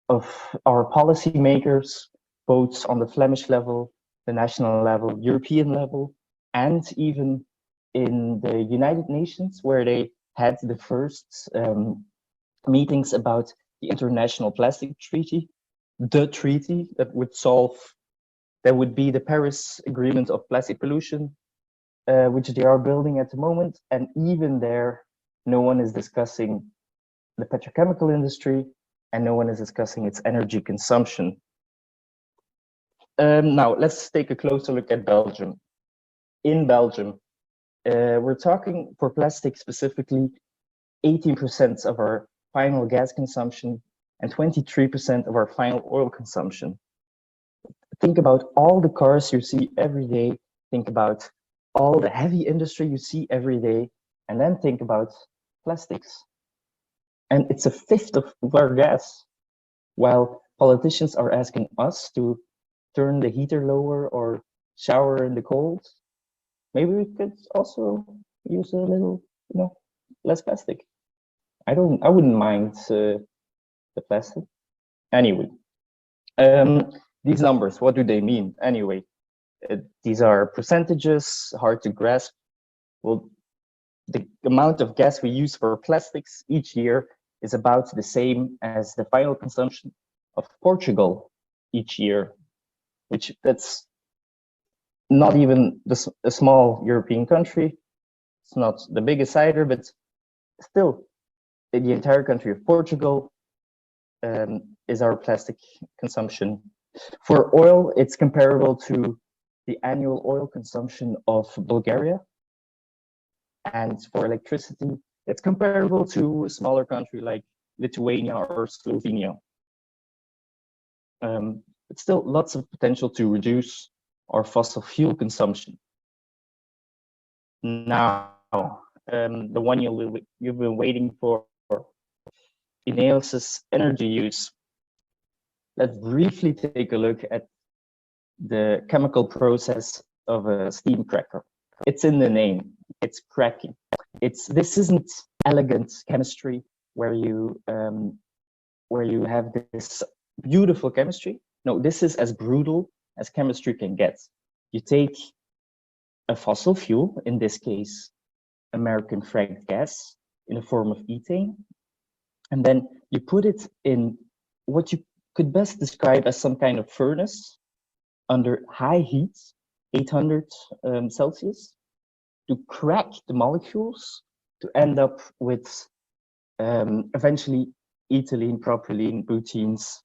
of our policymakers, both on the Flemish level, the national level, European level, and even in the United Nations, where they had the first meetings about the International Plastic Treaty, the treaty that would be the Paris Agreement of Plastic Pollution, which they are building at the moment. And even there, no one is discussing the petrochemical industry, and no one is discussing its energy consumption. Now, let's take a closer look at Belgium. In Belgium, we're talking for plastic specifically, 18% of our final gas consumption and 23% of our final oil consumption. Think about all the cars you see every day, think about all the heavy industry you see every day, and then think about plastics. And it's a fifth of our gas, while politicians are asking us to turn the heater lower or shower in the cold. Maybe we could also use a little, less plastic. I wouldn't mind the plastic. Anyway, these numbers, what do they mean? Anyway, these are percentages, hard to grasp. Well, the amount of gas we use for plastics each year is about the same as the final consumption of Portugal each year, which that's not even a small European country. It's not the biggest either, but still, the entire country of Portugal is our plastic consumption. For oil, it's comparable to the annual oil consumption of Bulgaria. And for electricity, it's comparable to a smaller country like Lithuania or Slovenia. But still lots of potential to reduce our fossil fuel consumption. Now, the one you've been waiting for, Ineos' energy use. Let's briefly take a look at the chemical process of a steam cracker. It's in the name, it's cracking. This isn't elegant chemistry where you have this beautiful chemistry. No, this is as brutal as chemistry can get. You take a fossil fuel, in this case, American fracked gas in the form of ethane, and then you put it in what you could best describe as some kind of furnace under high heat, 800 Celsius, to crack the molecules to end up with eventually ethylene, propylene, butenes,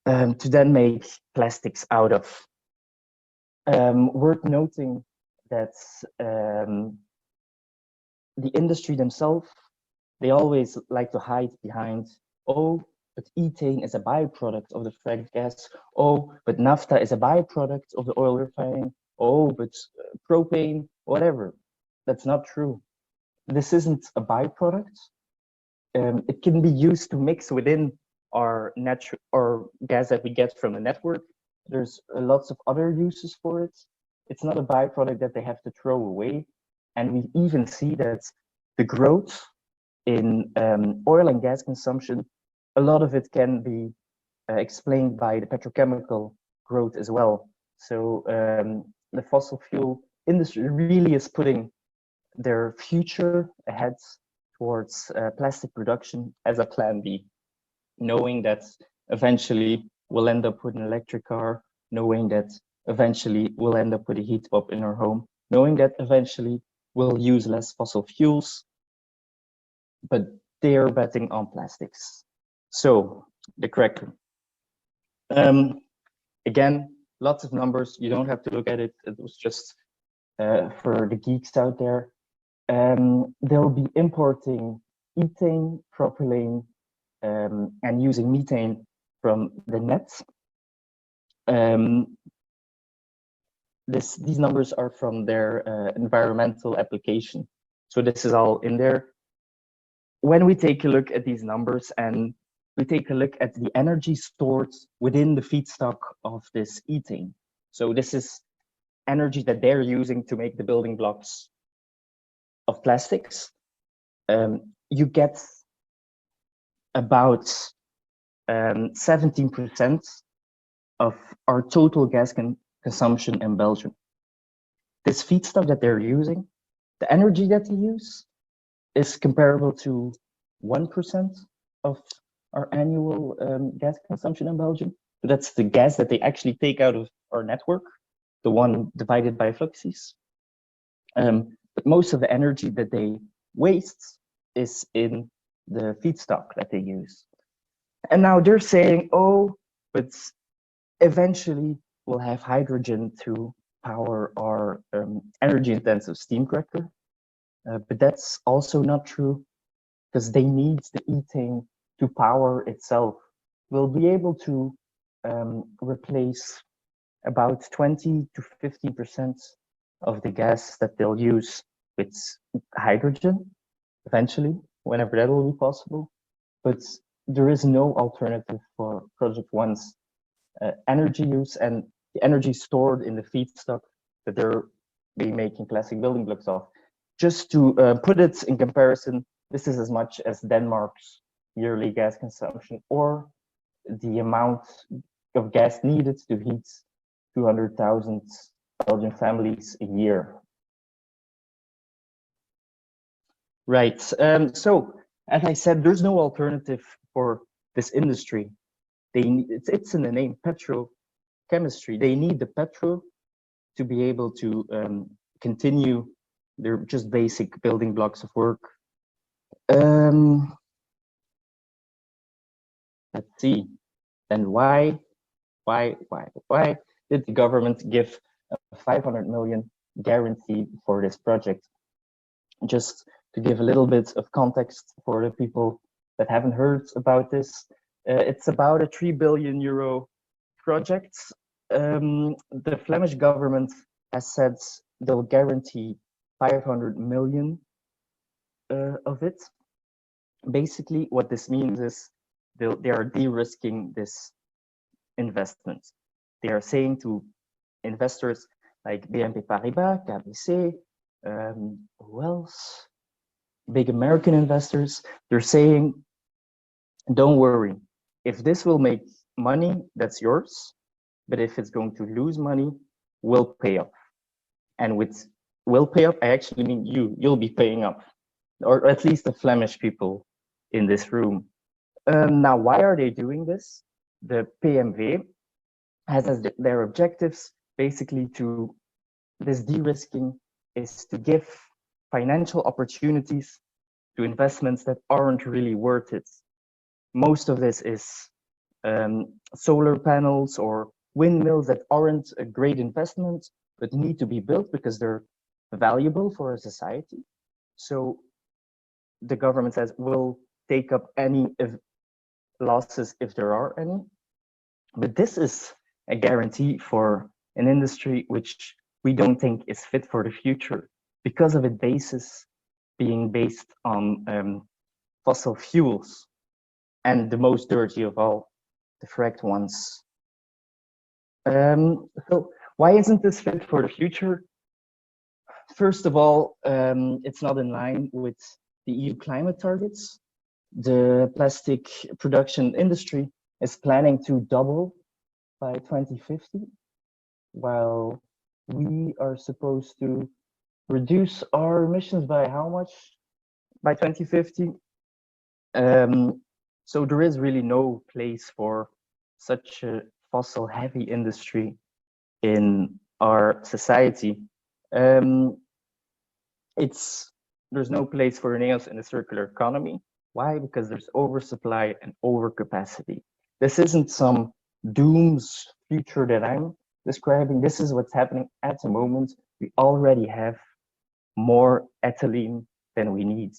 to then make plastics out of. Worth noting that the industry themselves, they always like to hide behind, oh, but ethane is a byproduct of the fracked gas. Oh, but naphtha is a byproduct of the oil refining. Oh, but propane, whatever. That's not true. This isn't a byproduct. It can be used to mix within our natural or gas that we get from the network. There's lots of other uses for it. It's not a byproduct that they have to throw away. And we even see that the growth in oil and gas consumption, a lot of it can be explained by the petrochemical growth as well. So the fossil fuel industry really is putting their future ahead towards plastic production as a plan B, knowing that eventually we'll end up with an electric car, knowing that eventually we'll end up with a heat pump in our home, knowing that eventually we'll use less fossil fuels, but they are betting on plastics. So the cracker. Again, lots of numbers. You don't have to look at it. It was just for the geeks out there. They'll be importing ethane, propylene, and using methane from the net. These numbers are from their environmental application. So this is all in there. When we take a look at these numbers and we take a look at the energy stored within the feedstock of this ethane. So this is energy that they're using to make the building blocks of plastics. You get about 17% of our total gas consumption in Belgium. This feedstock that they're using, the energy that they use is comparable to 1% of our annual gas consumption in Belgium. So that's the gas that they actually take out of our network, the one divided by fluxes. But most of the energy that they waste is in the feedstock that they use. And now they're saying, oh, but eventually we'll have hydrogen to power our energy intensive steam cracker. But that's also not true, because they need the ethane to power itself. We'll be able to replace about 20 to 50% of the gas that they'll use with hydrogen eventually, whenever that will be possible. But there is no alternative for Project One's energy use and the energy stored in the feedstock that they're making plastic building blocks of. Just to put it in comparison, this is as much as Denmark's yearly gas consumption, or the amount of gas needed to heat 200,000 Belgian families a year. Right, so as I said, there's no alternative for this industry. It's in the name, petrochemistry. They need the petrol to be able to continue their just basic building blocks of work. Let's see, then why did the government give a 500 million guarantee for this project? Just to give a little bit of context for the people that haven't heard about this, it's about a 3 billion euro project. The Flemish government has said they'll guarantee 500 million of it. Basically, what this means is they are de-risking this investment. They are saying to investors like BNP Paribas, KBC, who else? Big American investors, they're saying, don't worry, if this will make money, that's yours. But if it's going to lose money, we'll pay up. And with will pay up, I actually mean you'll be paying up, or at least the Flemish people in this room. Now, why are they doing this? the PMV has as their objectives basically to this de-risking is to give financial opportunities to investments that aren't really worth it. Most of this is solar panels or windmills that aren't a great investment, but need to be built because they're valuable for a society. So the government says we'll take up any losses if there are any. But this is a guarantee for an industry which we don't think is fit for the future because of its basis being based on fossil fuels, and the most dirty of all, the fracked ones. So why isn't this fit for the future? First of all, it's not in line with the EU climate targets. The plastic production industry is planning to double by 2050, while we are supposed to reduce our emissions by how much by 2050? So there is really no place for such a fossil heavy industry in our society. There's no place for Ineos in the circular economy. Why? Because there's oversupply and overcapacity. This isn't some doom's future that I'm describing. This is what's happening at the moment. We already have more ethylene than we need.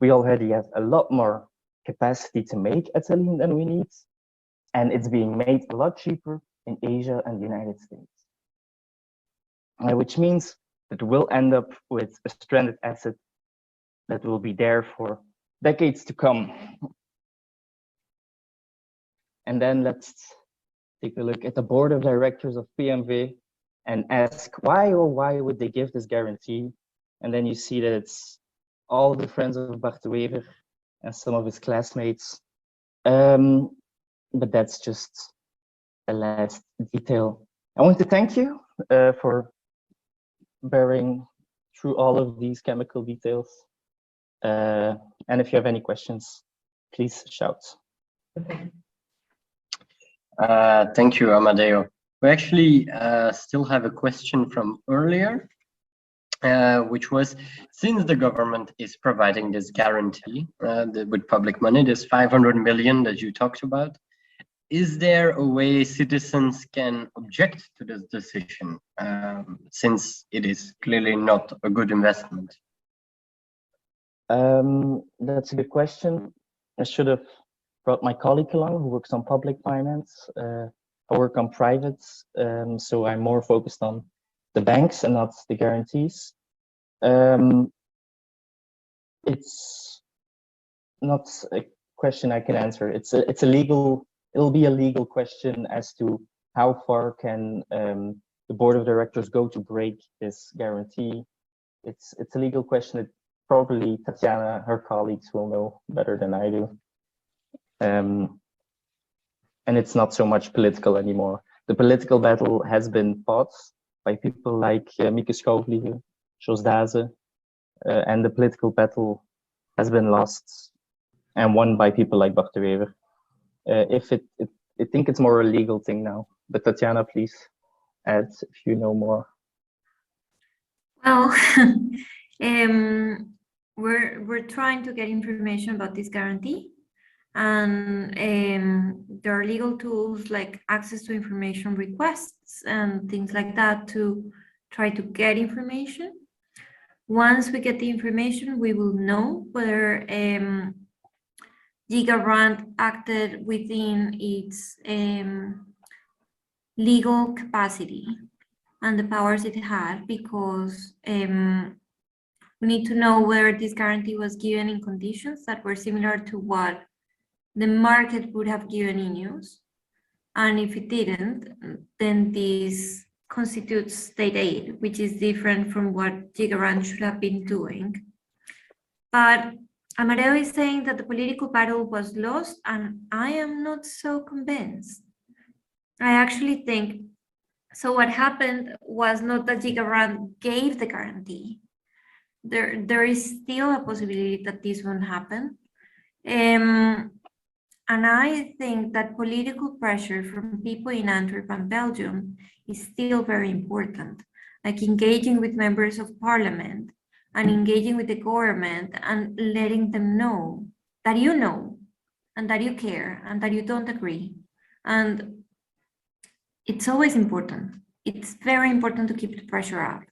We already have a lot more capacity to make ethylene than we need, and it's being made a lot cheaper in Asia and the United States, which means that we'll end up with a stranded asset that will be there for decades to come. And then let's take a look at the board of directors of PMV and ask why would they give this guarantee? And then you see that it's all the friends of Bart de Wever and some of his classmates. But that's just the last detail. I want to thank you for bearing through all of these chemical details. And if you have any questions, please shout. Thank you, Amadeo. We actually still have a question from earlier, which was, since the government is providing this guarantee with public money, this 500 million that you talked about, is there a way citizens can object to this decision, since it is clearly not a good investment? That's a good question. I should have brought my colleague along who works on public finance. I work on private, so I'm more focused on the banks and not the guarantees. It's not a question I can answer. It'll be a legal question as to how far can the board of directors go to break this guarantee. It's a legal question that probably Tatiana, her colleagues, will know better than I do. And it's not so much political anymore. The political battle has been fought by people like Mieke Schouwvliegen, Jos Daze, and the political battle has been lost and won by people like Bart de Wever. I think it's more a legal thing now. But Tatiana, please add if you know more. Well, we're trying to get information about this guarantee, and there are legal tools like access to information requests and things like that to try to get information. Once we get the information, we will know whether Gigabrand acted within its legal capacity and the powers it had, because we need to know whether this guarantee was given in conditions that were similar to what the market would have given Ineos. And if it didn't, then this constitutes state aid, which is different from what Gigabrand should have been doing. But Amadeo is saying that the political battle was lost, and I am not so convinced. I actually think, so what happened was not that Gigabrand gave the guarantee. There is still a possibility that this won't happen. And I think that political pressure from people in Antwerp and Belgium is still very important, like engaging with members of parliament and engaging with the government and letting them know that you know and that you care and that you don't agree. And it's always important. It's very important to keep the pressure up.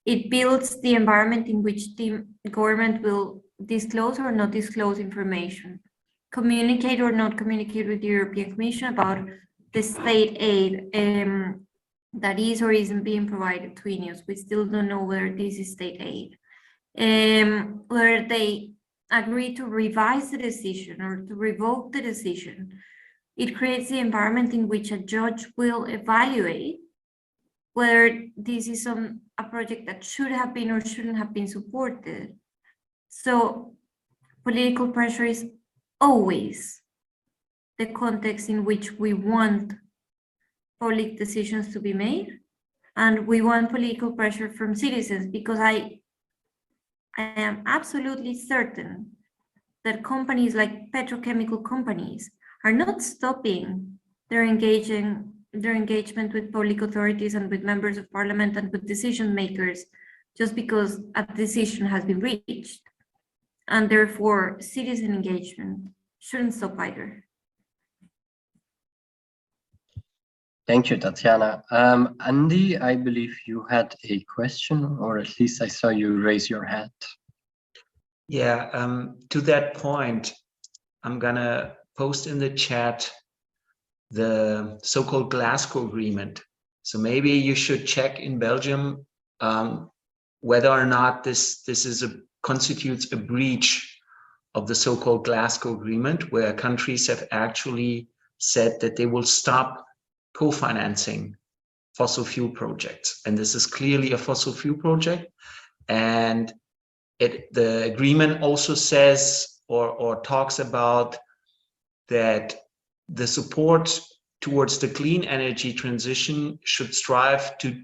It builds the environment in which the government will disclose or not disclose information, communicate or not communicate with the European Commission about the state aid that is or isn't being provided to Ineos. We still don't know whether this is state aid. Whether they agree to revise the decision or to revoke the decision. It creates the environment in which a judge will evaluate whether this is a project that should have been or shouldn't have been supported. So political pressure is always the context in which we want public decisions to be made, and we want political pressure from citizens, because I am absolutely certain that companies like petrochemical companies are not stopping their engagement with public authorities and with members of parliament and with decision makers just because a decision has been reached. And therefore, citizen engagement shouldn't stop either. Thank you, Tatiana. Andy, I believe you had a question, or at least I saw you raise your hand. Yeah, to that point, I'm gonna post in the chat the so-called Glasgow Agreement. So maybe you should check in Belgium whether or not this constitutes a breach of the so-called Glasgow Agreement, where countries have actually said that they will stop co-financing fossil fuel projects. And this is clearly a fossil fuel project. And the agreement also says or talks about that the support towards the clean energy transition should strive to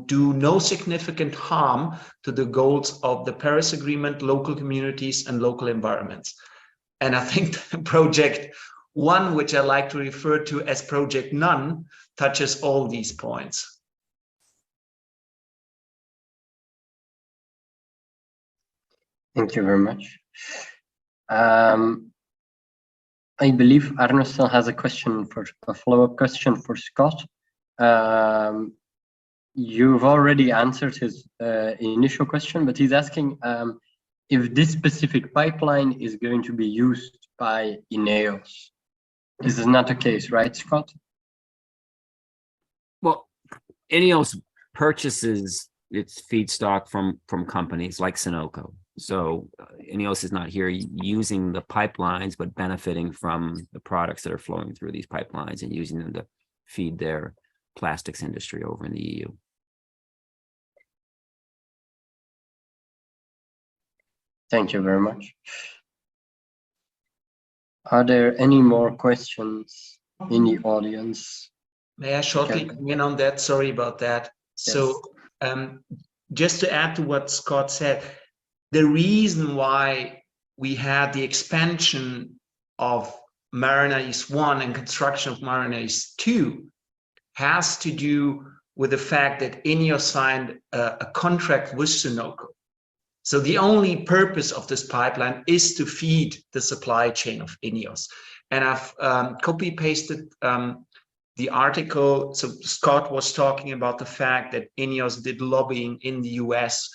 do no significant harm to the goals of the Paris Agreement, local communities, and local environments. And I think Project One, which I like to refer to as Project None, touches all these points. Thank you very much. I believe Arno still has a follow-up question for Scott. You've already answered his initial question, but he's asking if this specific pipeline is going to be used by Ineos. This is not the case, right, Scott? Well, Ineos purchases its feedstock from companies like Sunoco. So Ineos is not here using the pipelines, but benefiting from the products that are flowing through these pipelines and using them to feed their plastics industry over in the EU. Thank you very much. Are there any more questions in the audience? May I shortly come in on that? Sorry about that. Yes. So just to add to what Scott said, the reason why we had the expansion of Mariner East 1 and construction of Mariner East 2 has to do with the fact that Ineos signed a contract with Sunoco. So the only purpose of this pipeline is to feed the supply chain of Ineos. And I've copy-pasted the article. So Scott was talking about the fact that Ineos did lobbying in the US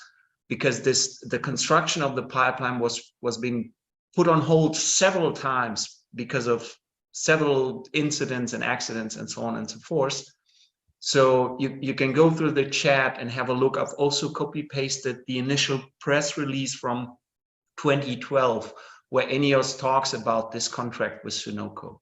because the construction of the pipeline was being put on hold several times because of several incidents and accidents and so on and so forth. So you can go through the chat and have a look. I've also copy-pasted the initial press release from 2012, where Ineos talks about this contract with Sunoco.